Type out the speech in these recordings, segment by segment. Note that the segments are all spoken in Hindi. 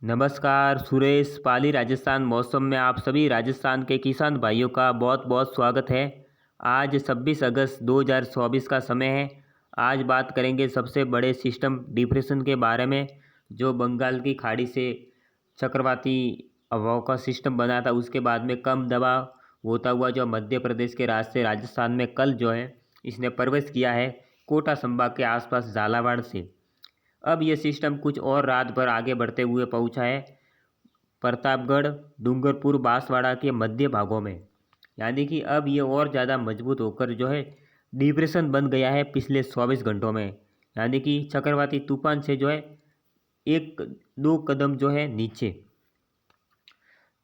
नमस्कार, सुरेश पाली राजस्थान मौसम में आप सभी राजस्थान के किसान भाइयों का बहुत बहुत स्वागत है। आज 26 अगस्त 2024 का समय है। आज बात करेंगे सबसे बड़े सिस्टम डिप्रेशन के बारे में, जो बंगाल की खाड़ी से चक्रवाती हवाओं का सिस्टम बना था। उसके बाद में कम दबाव होता हुआ जो मध्य प्रदेश के रास्ते राजस्थान में कल जो है इसने प्रवेश किया है कोटा संभाग के आसपास झालावाड़ से। अब ये सिस्टम कुछ और रात भर आगे बढ़ते हुए पहुंचा है प्रतापगढ़, डूंगरपुर, बांसवाड़ा के मध्य भागों में। यानी कि अब ये और ज़्यादा मजबूत होकर जो है डिप्रेशन बन गया है पिछले 24 घंटों में। यानी कि चक्रवाती तूफान से जो है एक दो कदम जो है नीचे।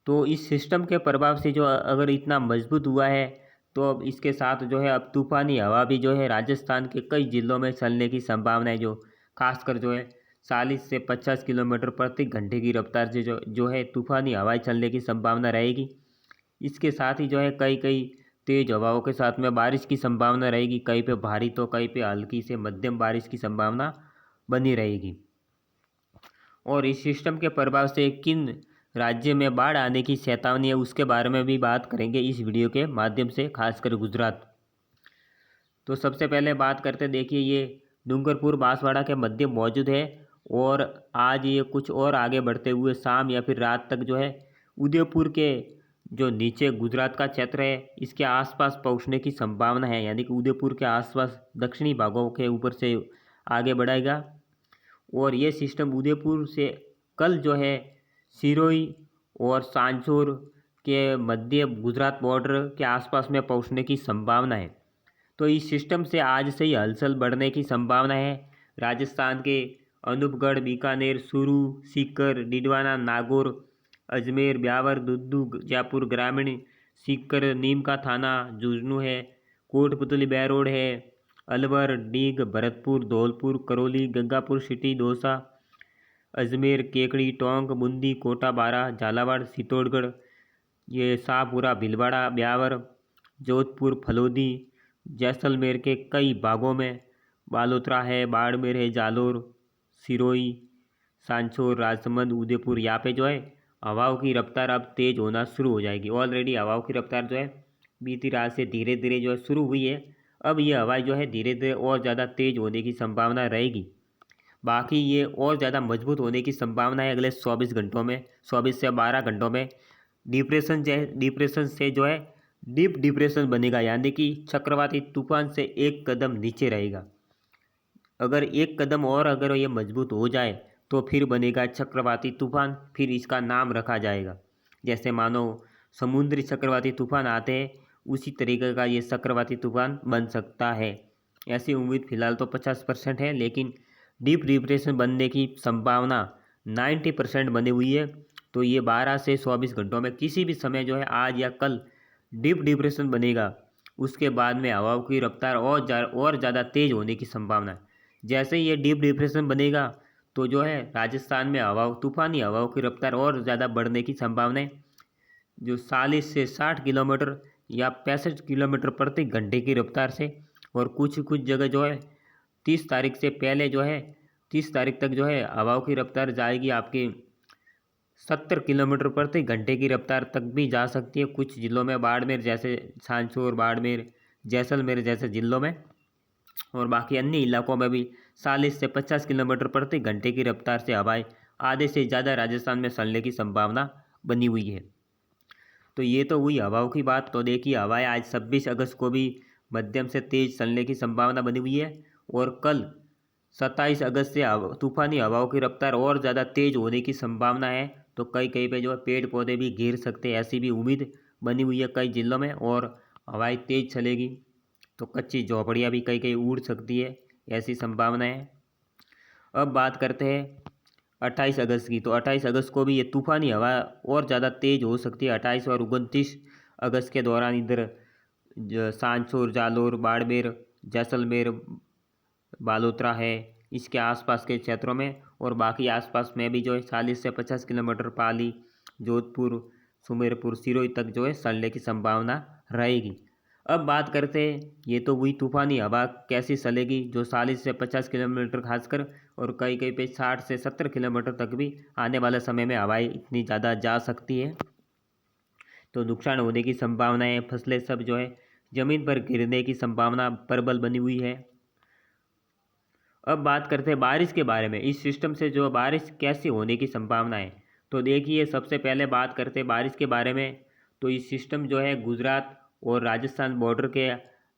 तो इस सिस्टम के प्रभाव से जो अगर इतना मजबूत हुआ है, तो अब इसके साथ जो है अब तूफानी हवा भी जो है राजस्थान के कई जिलों में चलने की संभावना है, जो खासकर जो है 40 से 50 किलोमीटर प्रति घंटे की रफ्तार से जो है तूफानी हवाएं चलने की संभावना रहेगी। इसके साथ ही जो है कई कई तेज हवाओं के साथ में बारिश की संभावना रहेगी। कहीं पे भारी तो कहीं पे हल्की से मध्यम बारिश की संभावना बनी रहेगी। और इस सिस्टम के प्रभाव से किन राज्य में बाढ़ आने की चेतावनी है, उसके बारे में भी बात करेंगे इस वीडियो के माध्यम से, खासकर गुजरात। तो सबसे पहले बात करते, देखिए ये डूंगरपुर बांसवाड़ा के मध्य मौजूद है और आज ये कुछ और आगे बढ़ते हुए शाम या फिर रात तक जो है उदयपुर के जो नीचे गुजरात का क्षेत्र है इसके आसपास पहुंचने की संभावना है। यानी कि उदयपुर के आसपास दक्षिणी भागों के ऊपर से आगे बढ़ेगा। और ये सिस्टम उदयपुर से कल जो है सिरोही और सांचौर के मध्य गुजरात बॉर्डर के आसपास में पहुंचने की संभावना है। तो इस सिस्टम से आज से ही हलचल बढ़ने की संभावना है। राजस्थान के अनूपगढ़, बीकानेर, चूरू, सीकर, डिडवाना, नागौर, अजमेर, ब्यावर, दुद्दू, जयपुर ग्रामीण, सीकर, नीम का थाना, झुंझुनू है, कोटपुतली बैरोड है, अलवर, डीग, भरतपुर, धौलपुर, करौली, गंगापुर सिटी, दौसा, अजमेर, केकड़ी, टोंक, बूंदी, कोटा, बारा, झालावाड़, चित्तौड़गढ़, ये शाहपुरा, भीलवाड़ा, ब्यावर, जोधपुर, फलोदी, जैसलमेर के कई भागों में, बालोतरा है, बाड़मेर है, जालोर, सिरोही, सांचौर, राजसमंद, उदयपुर, यहाँ पे जो है हवाओं की रफ्तार अब तेज़ होना शुरू हो जाएगी। ऑलरेडी हवाओं की रफ्तार जो है बीती रात से धीरे धीरे जो है शुरू हुई है। अब ये हवाएं जो है धीरे धीरे और ज़्यादा तेज़ होने की संभावना रहेगी। बाकी ये और ज़्यादा मजबूत होने की संभावना है अगले 24 घंटों में, 24 से 12 घंटों में। डिप्रेशन से जो है डीप डिप्रेशन बनेगा, यानी कि चक्रवाती तूफान से एक कदम नीचे रहेगा। अगर एक कदम और अगर ये मजबूत हो जाए तो फिर बनेगा चक्रवाती तूफान, फिर इसका नाम रखा जाएगा। जैसे मानो समुद्री चक्रवाती तूफान आते हैं, उसी तरीके का ये चक्रवाती तूफान बन सकता है। ऐसी उम्मीद फिलहाल तो 50% है, लेकिन डीप डिप्रेशन बनने की संभावना 90% बनी हुई है। तो ये 12 से 24 घंटों में किसी भी समय जो है आज या कल डीप डिप्रेशन बनेगा। उसके बाद में हवाओं की रफ्तार और ज़्यादा तेज़ होने की संभावना है। जैसे ही ये डीप डिप्रेशन बनेगा तो जो है राजस्थान में तूफानी हवाओं की रफ्तार और ज़्यादा बढ़ने की संभावना है, जो 40 से 60 किलोमीटर या 65 किलोमीटर प्रति घंटे की रफ्तार से। और कुछ कुछ जगह जो है 30 तारीख से पहले जो है 30 तारीख तक जो है हवाओं की रफ्तार जाएगी आपकी 70 किलोमीटर प्रति घंटे की रफ्तार तक भी जा सकती है। कुछ जिलों में बाड़मेर जैसे, सांचौर, बाड़मेर, जैसलमेर जैसे जिलों में, और बाकी अन्य इलाकों में भी 40 से 50 किलोमीटर प्रति घंटे की रफ्तार से हवाएं आधे से ज़्यादा राजस्थान में चलने की संभावना बनी हुई है। तो ये तो हुई हवाओं की बात। तो देखिए हवाएं आज 26 अगस्त को भी मध्यम से तेज़ चलने की संभावना बनी हुई है, और कल 27 अगस्त से तूफानी हवाओं की रफ्तार और ज़्यादा तेज़ होने की संभावना है। तो कई कहीं पे जो है पेड़ पौधे भी गिर सकते हैं, ऐसी भी उम्मीद बनी हुई है कई जिलों में। और हवाएं तेज़ चलेगी तो कच्ची झोपड़ियाँ भी कहीं कहीं उड़ सकती है, ऐसी संभावना है। अब बात करते हैं 28 अगस्त की। तो 28 अगस्त को भी ये तूफानी हवा और ज़्यादा तेज़ हो सकती है। 28 और 29 अगस्त के दौरान इधर सांचौर, जालोर, बाड़मेर, जैसलमेर, बालोतरा है, इसके आसपास के क्षेत्रों में, और बाकी आसपास में भी जो है 40 से 50 किलोमीटर पाली, जोधपुर, सुमेरपुर, सिरोही तक जो है चलने की संभावना रहेगी। अब बात करते हैं, ये तो हुई तूफानी हवा कैसी चलेगी, जो 40 से 50 किलोमीटर खासकर और कई कई पे 60 से 70 किलोमीटर तक भी आने वाले समय में हवाएं इतनी ज़्यादा जा सकती है, तो नुकसान होने की संभावना है। फसलें सब जो है ज़मीन पर गिरने की संभावना प्रबल बनी हुई है। अब बात करते हैं बारिश के बारे में, इस सिस्टम से जो बारिश कैसी होने की संभावना है। तो देखिए, सबसे पहले बात करते हैं बारिश के बारे में। तो इस सिस्टम जो है गुजरात और राजस्थान बॉर्डर के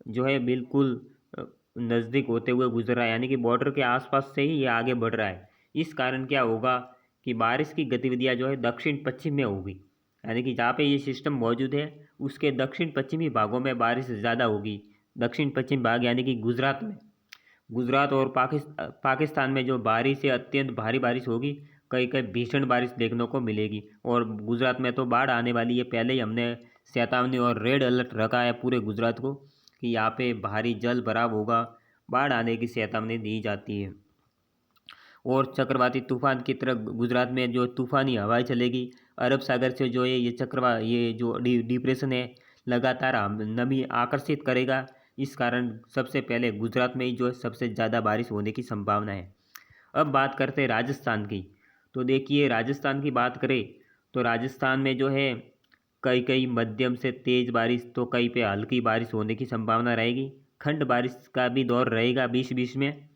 जो है बिल्कुल नज़दीक होते हुए गुजर रहा है, यानी कि बॉर्डर के आसपास से ही ये आगे बढ़ रहा है। इस कारण क्या होगा कि बारिश की गतिविधियां जो है दक्षिण पश्चिम में होगी, यानी कि जहाँ पे ये सिस्टम मौजूद है उसके दक्षिण पश्चिमी भागों में बारिश ज़्यादा होगी। दक्षिण पश्चिम भाग यानी कि गुजरात में, गुजरात और पाकिस्तान में जो भारी से अत्यंत भारी बारिश होगी, कई कई भीषण बारिश देखने को मिलेगी। और गुजरात में तो बाढ़ आने वाली है, पहले ही हमने चेतावनी और रेड अलर्ट रखा है पूरे गुजरात को कि यहाँ पे भारी जल भराव होगा, बाढ़ आने की चेतावनी दी जाती है। और चक्रवाती तूफान की तरह गुजरात में जो तूफानी हवाएं चलेगी, अरब सागर से जो है ये जो डिप्रेशन है लगातार नमी आकर्षित करेगा। इस कारण सबसे पहले गुजरात में ही जो है सबसे ज़्यादा बारिश होने की संभावना है। अब बात करते हैं राजस्थान की। तो देखिए, राजस्थान की बात करें तो राजस्थान में जो है कई कई मध्यम से तेज़ बारिश, तो कई पे हल्की बारिश होने की संभावना रहेगी। खंड बारिश का भी दौर रहेगा बीच बीच में,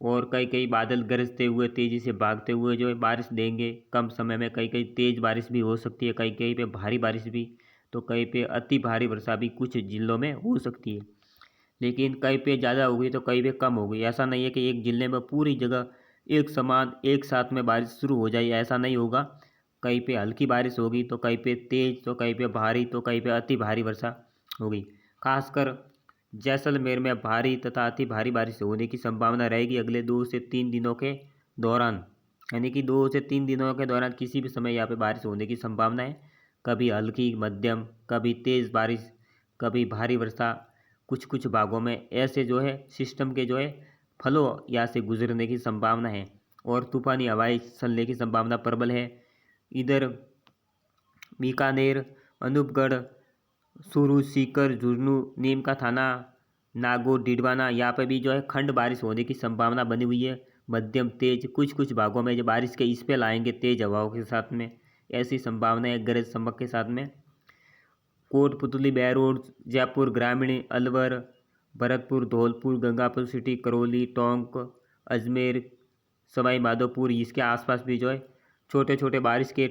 और कई कई बादल गरजते हुए तेज़ी से भागते हुए जो है बारिश देंगे कम समय में। कई कई तेज़ बारिश भी हो सकती है, कई कई पे भारी बारिश भी, तो कई पे अति भारी वर्षा भी कुछ जिलों में हो सकती है। लेकिन कई पे ज़्यादा होगी तो कई पे कम होगी। ऐसा नहीं है कि एक जिले में पूरी जगह एक समान एक साथ में बारिश शुरू हो जाए, ऐसा नहीं होगा। कहीं पे हल्की बारिश होगी तो कहीं पे तेज़, तो कहीं पे भारी, तो कहीं पे अति भारी वर्षा होगी। खासकर जैसलमेर में भारी तथा अति भारी बारिश होने की संभावना रहेगी अगले 2 से 3 दिनों के दौरान, यानी कि 2 से 3 दिनों के दौरान किसी भी समय यहाँ पे बारिश होने की संभावना है। कभी हल्की, मध्यम, कभी तेज़ बारिश, कभी भारी वर्षा कुछ कुछ भागों में, ऐसे जो है सिस्टम के जो है फलों यहाँ से गुजरने की संभावना है। और तूफानी हवाएं चलने की संभावना प्रबल है। इधर बीकानेर, अनूपगढ़, चूरू, सीकर, झुंझुनू, नीम का थाना, नागौर, डिडवाना, यहाँ पे भी जो है खंड बारिश होने की संभावना बनी हुई है। मध्यम तेज कुछ कुछ भागों में जो बारिश के स्पेल आएंगे तेज हवाओं के साथ में, ऐसी संभावना है गरज चमक के साथ में। कोटपुतली, बहरोड, जयपुर ग्रामीण, अलवर, भरतपुर, धौलपुर, गंगापुर सिटी, करौली, टोंक, अजमेर, सवाई माधोपुर, इसके आसपास भी जो है छोटे छोटे बारिश के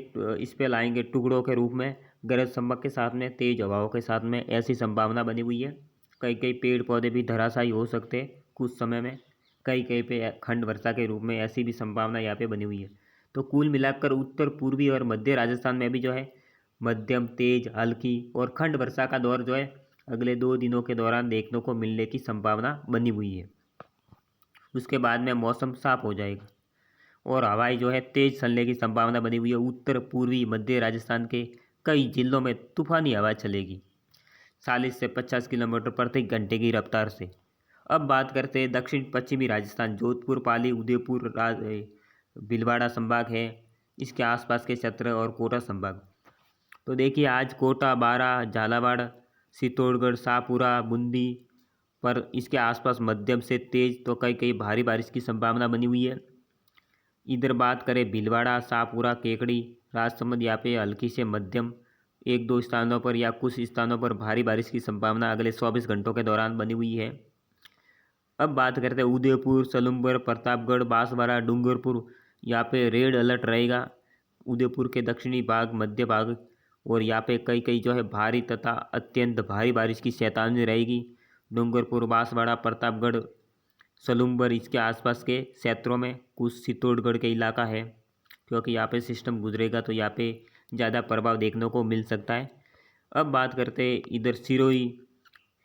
स्पेल आएंगे टुकड़ों के रूप में, गरज चमक के साथ में, तेज हवाओं के साथ में, ऐसी संभावना बनी हुई है। कई कई पेड़ पौधे भी धराशायी हो सकते हैं कुछ समय में, कई कई पे खंड वर्षा के रूप में, ऐसी भी संभावना यहाँ पे बनी हुई है। तो कुल मिलाकर उत्तर पूर्वी और मध्य राजस्थान में भी जो है मध्यम, तेज, हल्की और खंड वर्षा का दौर जो है अगले 2 दिनों के दौरान देखने को मिलने की संभावना बनी हुई है। उसके बाद में मौसम साफ हो जाएगा और हवाएं जो है तेज चलने की संभावना बनी हुई है। उत्तर पूर्वी मध्य राजस्थान के कई जिलों में तूफानी हवा चलेगी 40 से 50 किलोमीटर प्रति घंटे की रफ्तार से। अब बात करते हैं दक्षिण पश्चिमी राजस्थान, जोधपुर, पाली, उदयपुर, भीलवाड़ा संभाग है, इसके आसपास के क्षेत्र और कोटा संभाग। तो देखिए, आज कोटा, बारां, झालावाड़, चित्तौड़गढ़, शाहपुरा, बूंदी पर इसके आसपास मध्यम से तेज, तो कई कई भारी बारिश की संभावना बनी हुई है। इधर बात करें भीलवाड़ा, शाहपुरा, केकड़ी, राजसमंद, यहाँ पे हल्की से मध्यम, 1-2 स्थानों पर या कुछ स्थानों पर भारी बारिश की संभावना अगले 24 घंटों के दौरान बनी हुई है। अब बात करते हैं उदयपुर, सलूमपुर, प्रतापगढ़, बांसवाड़ा, डूंगरपुर, यहाँ पे रेड अलर्ट रहेगा। उदयपुर के दक्षिणी भाग, मध्य भाग और यहाँ पे कई कई जो है भारी तथा अत्यंत भारी बारिश की चेतावनी रहेगी। डूंगरपुर, बांसवाड़ा, प्रतापगढ़, सलूमपुर, इसके आसपास के क्षेत्रों में, कुछ चित्तौड़गढ़ के इलाका है, क्योंकि यहाँ पे सिस्टम गुजरेगा तो यहाँ पे ज़्यादा प्रभाव देखने को मिल सकता है। अब बात करते हैं इधर सिरोही,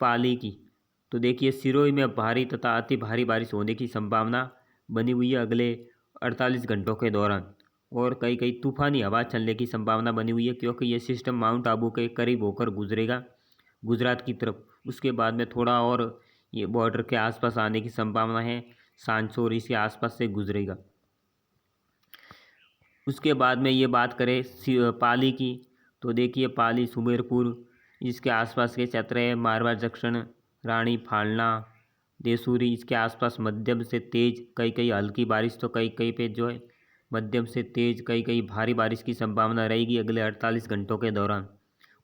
पाली की। तो देखिए, सिरोही में भारी तथा अति भारी बारिश होने की संभावना बनी हुई है अगले 48 घंटों के दौरान, और कई कई तूफानी हवा चलने की संभावना बनी हुई है, क्योंकि ये सिस्टम माउंट आबू के करीब होकर गुजरेगा गुजरात की तरफ। उसके बाद में थोड़ा और ये बॉर्डर के आसपास आने की संभावना है, सांसोर इसके आसपास से गुजरेगा। उसके बाद में ये बात करें पाली की। तो देखिए, पाली, सुमेरपुर, इसके आसपास के क्षेत्र है मारवाड़ जंक्शन, रानी फालना, देसूरी। इसके आसपास मध्यम से तेज, कई कई हल्की बारिश तो कई कई पे जो है मध्यम से तेज, कई कई भारी बारिश की संभावना रहेगी अगले 48 घंटों के दौरान।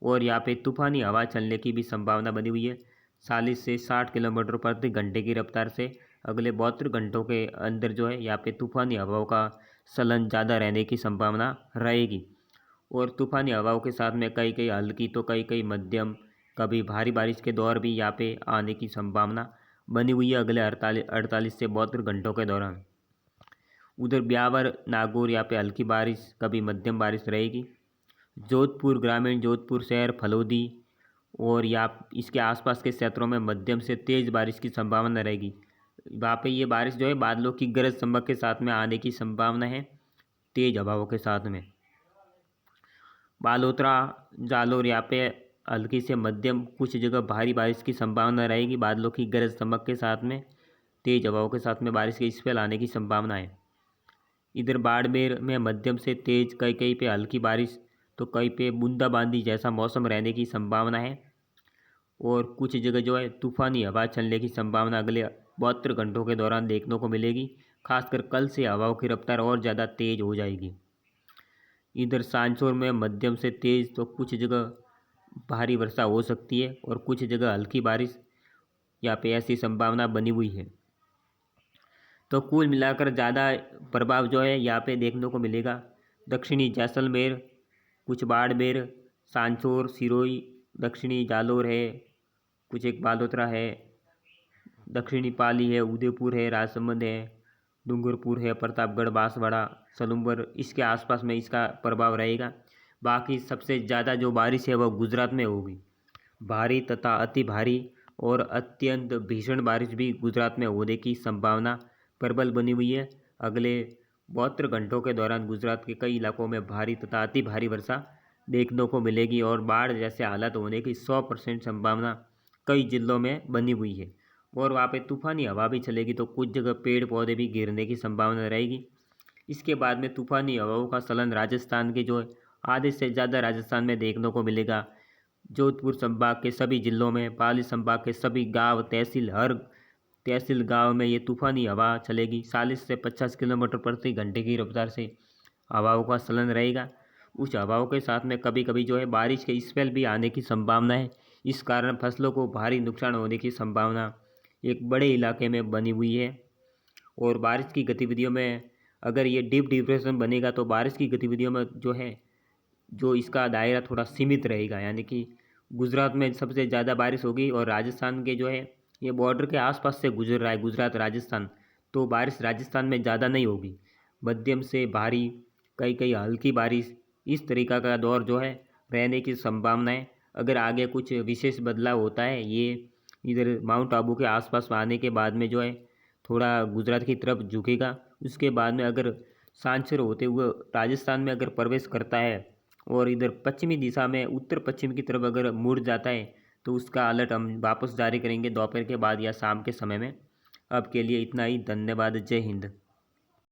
और यहाँ पे तूफानी हवा चलने की भी संभावना बनी हुई है 40 से 60 किलोमीटर प्रति घंटे की रफ्तार से। अगले 72 घंटों के अंदर जो है यहाँ पे तूफानी हवाओं का चलन ज़्यादा रहने की संभावना रहेगी। और तूफानी हवाओं के साथ में कई कई हल्की तो कई कई मध्यम, कभी भारी बारिश के दौर भी यहाँ पे आने की संभावना बनी हुई है अगले 48 से 72 घंटों के दौरान। उधर ब्यावर, नागौर यहाँ पे हल्की बारिश, कभी मध्यम बारिश रहेगी। जोधपुर ग्रामीण, जोधपुर शहर, फलोदी और यहाँ इसके आसपास के क्षेत्रों में मध्यम से तेज़ बारिश की संभावना रहेगी। वहाँ पे ये बारिश जो है बादलों की गरज चमक के साथ में आने की संभावना है तेज़ हवाओं के साथ में। बालोतरा, जालोर यहाँ पे हल्की से मध्यम, कुछ जगह भारी बारिश की संभावना रहेगी बादलों की गरज चमक के साथ में, तेज़ हवाओं के साथ में बारिश के स्पेल आने की संभावना है। इधर बाड़मेर में मध्यम से तेज़, कई कई पे हल्की बारिश तो कई पे बूंदाबांदी जैसा मौसम रहने की संभावना है। और कुछ जगह जो है तूफ़ानी हवा चलने की संभावना अगले 72 घंटों के दौरान देखने को मिलेगी। खासकर कल से हवाओं की रफ्तार और ज़्यादा तेज़ हो जाएगी। इधर सांचौर में मध्यम से तेज़ तो कुछ जगह भारी वर्षा हो सकती है और कुछ जगह हल्की बारिश, यहाँ पे ऐसी संभावना बनी हुई है। तो कुल मिलाकर ज़्यादा प्रभाव जो है यहाँ पे देखने को मिलेगा दक्षिणी जैसलमेर, कुछ बाड़मेर, सांचौर, सिरोही, दक्षिणी जालोर है, कुछ एक बालोतरा है, दक्षिणी पाली है, उदयपुर है, राजसमंद है, डूंगरपुर है, प्रतापगढ़, बांसवाड़ा, सलूम्बर, इसके आसपास में इसका प्रभाव रहेगा। बाकी सबसे ज़्यादा जो बारिश है वह गुजरात में होगी। भारी तथा अति भारी और अत्यंत भीषण बारिश भी गुजरात में होने की संभावना प्रबल बनी हुई है। अगले 72 घंटों के दौरान गुजरात के कई इलाकों में भारी तथा अति भारी वर्षा देखने को मिलेगी और बाढ़ जैसे हालात होने की 100% संभावना कई जिलों में बनी हुई है। और वहाँ पे तूफ़ानी हवा भी चलेगी तो कुछ जगह पेड़ पौधे भी गिरने की संभावना रहेगी। इसके बाद में तूफ़ानी हवाओं का चलन राजस्थान के जो आधे से ज़्यादा राजस्थान में देखने को मिलेगा। जोधपुर संभाग के सभी जिलों में, पाली संभाग के सभी गांव, तहसील, हर तहसील गांव में ये तूफ़ानी हवा चलेगी। 40 से 50 किलोमीटर प्रति घंटे की रफ्तार से हवाओं का चलन रहेगा। उस हवाओं के साथ में कभी कभी जो है बारिश के स्पेल भी आने की संभावना है। इस कारण फसलों को भारी नुकसान होने की संभावना एक बड़े इलाके में बनी हुई है। और बारिश की गतिविधियों में अगर ये डीप डिप्रेशन बनेगा तो बारिश की गतिविधियों में जो है जो इसका दायरा थोड़ा सीमित रहेगा, यानी कि गुजरात में सबसे ज़्यादा बारिश होगी और राजस्थान के जो है ये बॉर्डर के आसपास से गुजर रहा है गुजरात राजस्थान, तो बारिश राजस्थान में ज़्यादा नहीं होगी। मध्यम से भारी, कई कई हल्की बारिश, इस तरीका का दौर जो है रहने की संभावना है। अगर आगे कुछ विशेष बदलाव होता है ये इधर माउंट आबू के आसपास आने के बाद में जो है थोड़ा गुजरात की तरफ झुकेगा। उसके बाद में अगर सांचर होते हुए राजस्थान में अगर प्रवेश करता है और इधर पश्चिमी दिशा में उत्तर पश्चिम की तरफ अगर मुड़ जाता है तो उसका अलर्ट हम वापस जारी करेंगे दोपहर के बाद या शाम के समय में। अब के लिए इतना ही, धन्यवाद, जय हिंद।